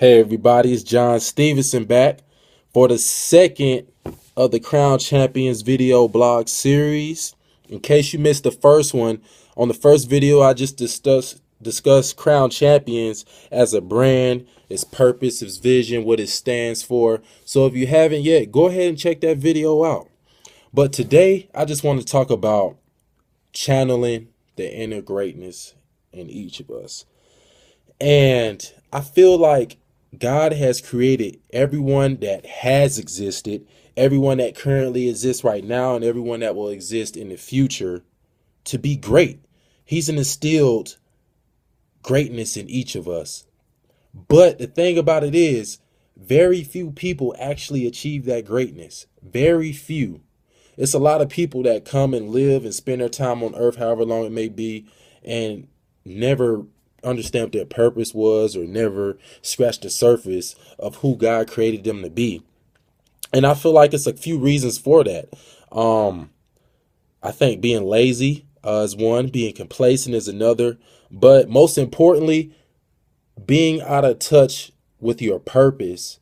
Hey everybody, it's John Stevenson back for the second of the Crown Champions video blog series. In case you missed the first one, on the first video I just discussed Crown Champions as a brand, its purpose, its vision, what it stands for. So if you haven't yet, go ahead and check that video out. But today I just want to talk about channeling the inner greatness in each of us. And I feel like God has created everyone that has existed, everyone that currently exists right now, and everyone that will exist in the future to be great. He's instilled greatness in each of us. But the thing about it is, very few people actually achieve that greatness. Very few. It's a lot of people that come and live and spend their time on earth, however long it may be, and never understand what their purpose was or never scratch the surface of who God created them to be. And I feel like it's a few reasons for that. I think being lazy is one, being complacent is another, but most importantly, being out of touch with your purpose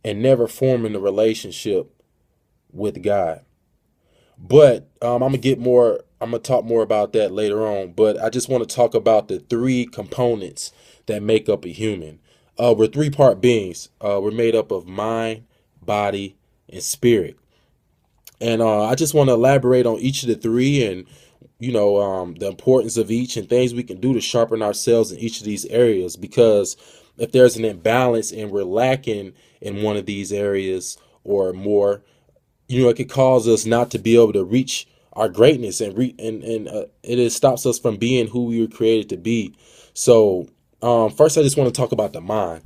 and never forming a relationship with God. But I'm gonna talk more about that later on. But I just want to talk about the three components that make up a human. We're three-part beings. We're made up of mind, body, and spirit. And I just want to elaborate on each of the three and the importance of each and things we can do to sharpen ourselves in each of these areas. Because if there's an imbalance and we're lacking in one of these areas or more, it could cause us not to be able to reach our greatness it stops us from being who we were created to be. So first, I just want to talk about the mind.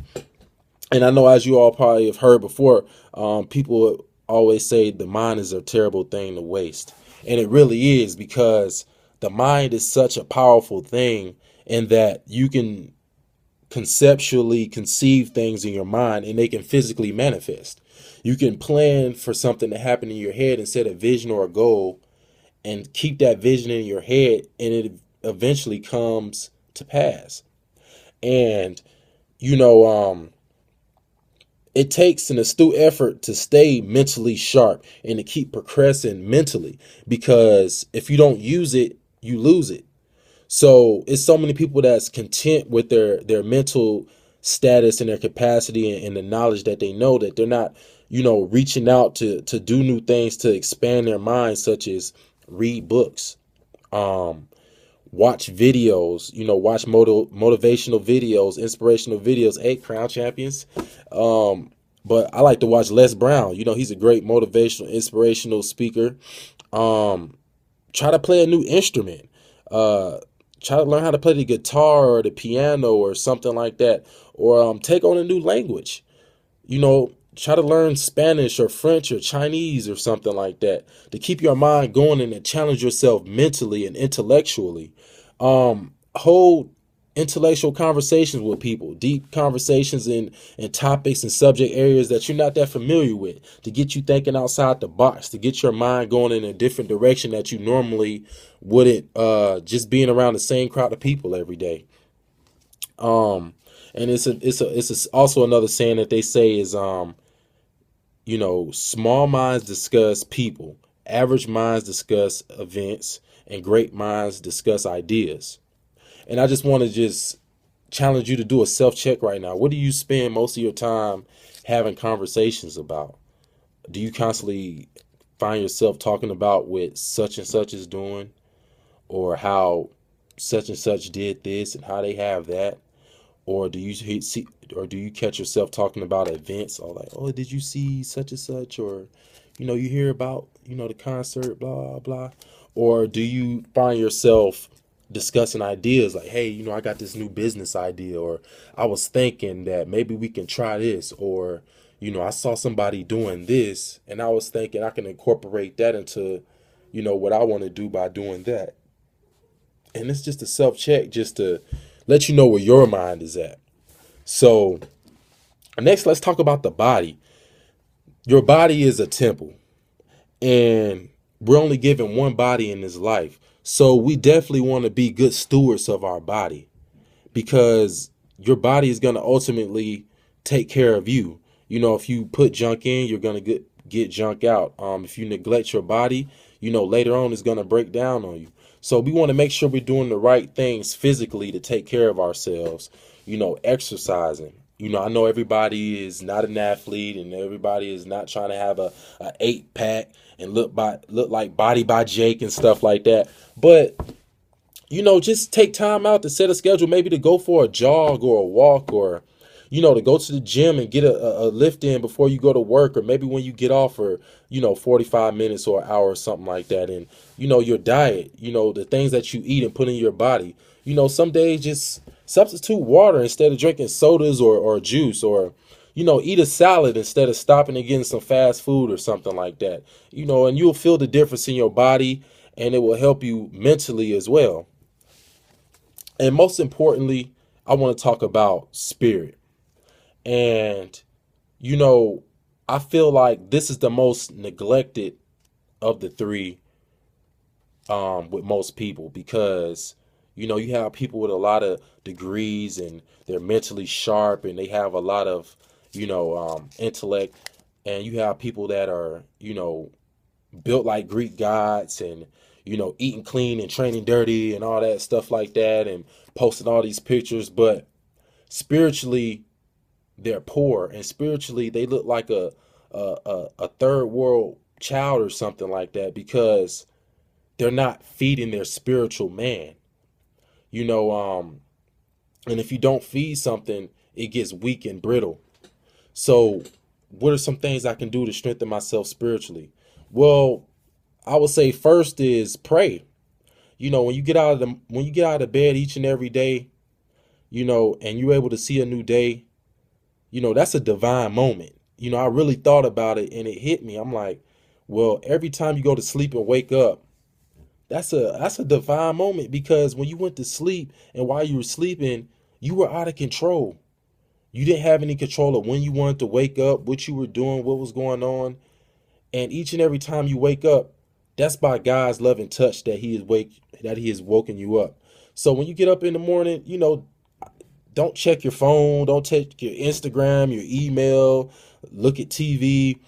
And I know, as you all probably have heard before, people always say the mind is a terrible thing to waste. And it really is, because the mind is such a powerful thing in that you can conceptually conceive things in your mind and they can physically manifest. You can plan for something to happen in your head and set a vision or a goal and keep that vision in your head, and it eventually comes to pass. And it takes an astute effort to stay mentally sharp and to keep progressing mentally, because if you don't use it, you lose it. So it's so many people that's content with their mental status and their capacity and the knowledge that they know, that they're not, reaching out to do new things to expand their minds, such as read books, watch videos, watch motivational videos, inspirational videos. Hey, Crown Champions. But I like to watch Les Brown. He's a great motivational, inspirational speaker. Try to play a new instrument. Try to learn how to play the guitar or the piano or something like that, or take on a new language. Try to learn Spanish or French or Chinese or something like that to keep your mind going and to challenge yourself mentally and intellectually. Hold intellectual conversations with people, deep conversations in topics and subject areas that you're not that familiar with, to get you thinking outside the box, to get your mind going in a different direction that you normally wouldn't, just being around the same crowd of people every day. And it's also another saying that they say is, small minds discuss people, average minds discuss events, and great minds discuss ideas. And I just want to challenge you to do a self-check right now. What do you spend most of your time having conversations about? Do you constantly find yourself talking about what such and such is doing, or how such and such did this and how they have that? Or do you catch yourself talking about events, or like, oh, did you see such and such, or you hear about the concert, blah blah? Or do you find yourself discussing ideas like, hey, I got this new business idea, or I was thinking that maybe we can try this, or I saw somebody doing this and I was thinking I can incorporate that into what I want to do by doing that. And it's just a self-check, just to let you know where your mind is at. So next, let's talk about the body. Your body is a temple, and we're only given one body in this life. So we definitely want to be good stewards of our body, because your body is going to ultimately take care of you. If you put junk in, you're gonna get junk out. If you neglect your body, later on it's gonna break down on you. So we want to make sure we're doing the right things physically to take care of ourselves. Exercising. I know everybody is not an athlete, and everybody is not trying to have a 8-pack and look like Body by Jake and stuff like that. But just take time out to set a schedule, maybe to go for a jog or a walk, or to go to the gym and get a lift in before you go to work, or maybe when you get off for 45 minutes or an hour or something like that. And your diet, the things that you eat and put in your body. Some days just substitute water instead of drinking sodas or juice, or eat a salad instead of stopping and getting some fast food or something like that. And you'll feel the difference in your body, and it will help you mentally as well. And most importantly, I want to talk about spirit. And, I feel like this is the most neglected of the three, with most people, because, you have people with a lot of degrees and they're mentally sharp and they have a lot of, intellect. And you have people that are, built like Greek gods, and eating clean and training dirty and all that stuff like that, and posting all these pictures, but spiritually they're poor, and spiritually they look like a third world child or something like that, because they're not feeding their spiritual man. And if you don't feed something, it gets weak and brittle. So what are some things I can do to strengthen myself spiritually? Well, I would say first is pray. When you get out of bed each and every day, and you're able to see a new day, that's a divine moment. I really thought about it and it hit me. I'm like, well, every time you go to sleep and wake up, that's a divine moment, because when you went to sleep and while you were sleeping, you were out of control. You didn't have any control of when you wanted to wake up, what you were doing, what was going on. And each and every time you wake up, that's by God's loving touch that He has woken you up. So when you get up in the morning, don't check your phone, don't check your Instagram, your email, look at TV.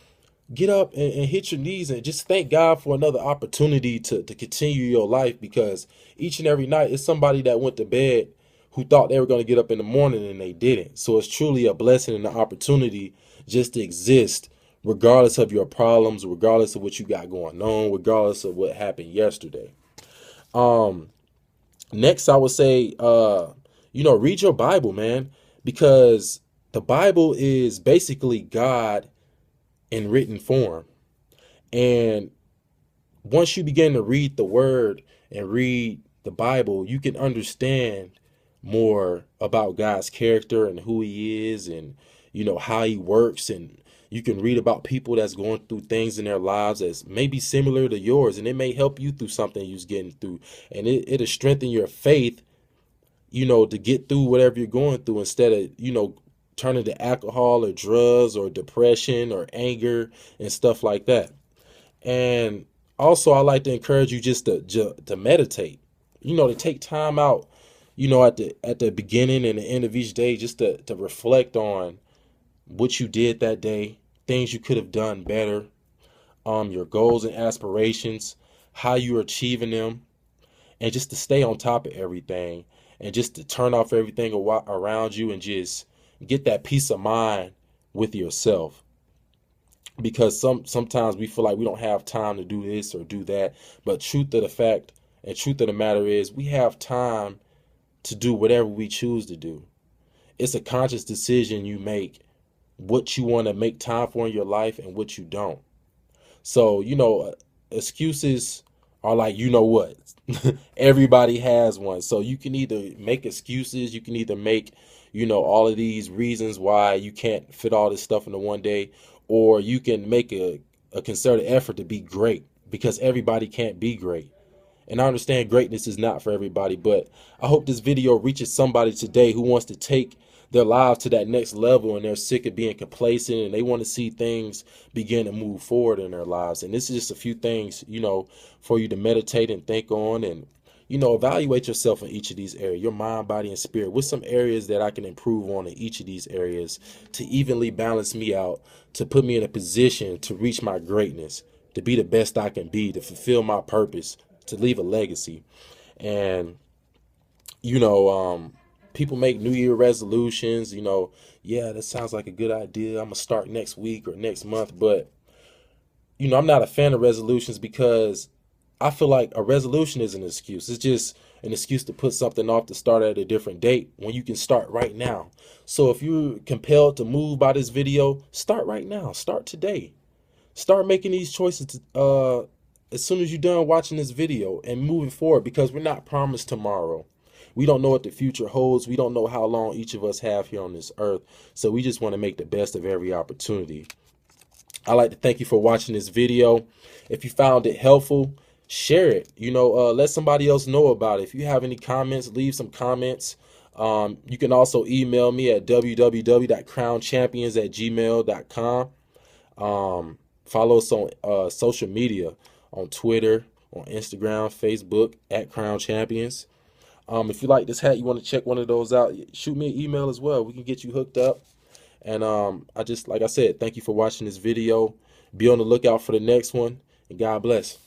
Get up and hit your knees and just thank God for another opportunity to continue your life, because each and every night it's somebody that went to bed who thought they were going to get up in the morning and they didn't. So it's truly a blessing and an opportunity just to exist, regardless of your problems, regardless of what you got going on, regardless of what happened yesterday. Next, I would say, read your Bible, man, because the Bible is basically God in written form. And once you begin to read the word and read the Bible, you can understand more about God's character and who He is, and how He works. And you can read about people that's going through things in their lives that's maybe similar to yours, and it may help you through something you're getting through, and it'll strengthen your faith, to get through whatever you're going through, instead of turning to alcohol or drugs or depression or anger and stuff like that. And also, I like to encourage you just to meditate, to take time out, at the beginning and the end of each day, just to reflect on what you did that day, things you could have done better, your goals and aspirations, how you're achieving them, and just to stay on top of everything, and just to turn off everything around you, and just get that peace of mind with yourself. Because sometimes we feel like we don't have time to do this or do that, but truth of the matter is, we have time to do whatever we choose to do. It's a conscious decision you make what you want to make time for in your life and what you don't. So, excuses are like, what? Everybody has one. So you can either make excuses, you can either make, all of these reasons why you can't fit all this stuff into one day, or you can make a concerted effort to be great, because everybody can't be great. And I understand greatness is not for everybody, but I hope this video reaches somebody today who wants to take their lives to that next level, and they're sick of being complacent, and they want to see things begin to move forward in their lives. And this is just a few things, for you to meditate and think on, and, evaluate yourself in each of these areas, your mind, body, and spirit. What's some areas that I can improve on in each of these areas to evenly balance me out, to put me in a position to reach my greatness, to be the best I can be, to fulfill my purpose, to leave a legacy. And, you know, people make New Year resolutions, yeah, that sounds like a good idea. I'm going to start next week or next month. But, I'm not a fan of resolutions because I feel like a resolution is an excuse. It's just an excuse to put something off to start at a different date when you can start right now. So if you're compelled to move by this video, start right now. Start today. Start making these choices as soon as you're done watching this video and moving forward, because we're not promised tomorrow. We don't know what the future holds. We don't know how long each of us have here on this earth. So we just want to make the best of every opportunity. I'd like to thank you for watching this video. If you found it helpful, share it. Let somebody else know about it. If you have any comments, leave some comments. You can also email me at www.crownchampions@gmail.com. Follow us on social media, on Twitter, on Instagram, Facebook, at Crown Champions. If you like this hat, you want to check one of those out, shoot me an email as well. We can get you hooked up. And like I said, thank you for watching this video. Be on the lookout for the next one, and God bless.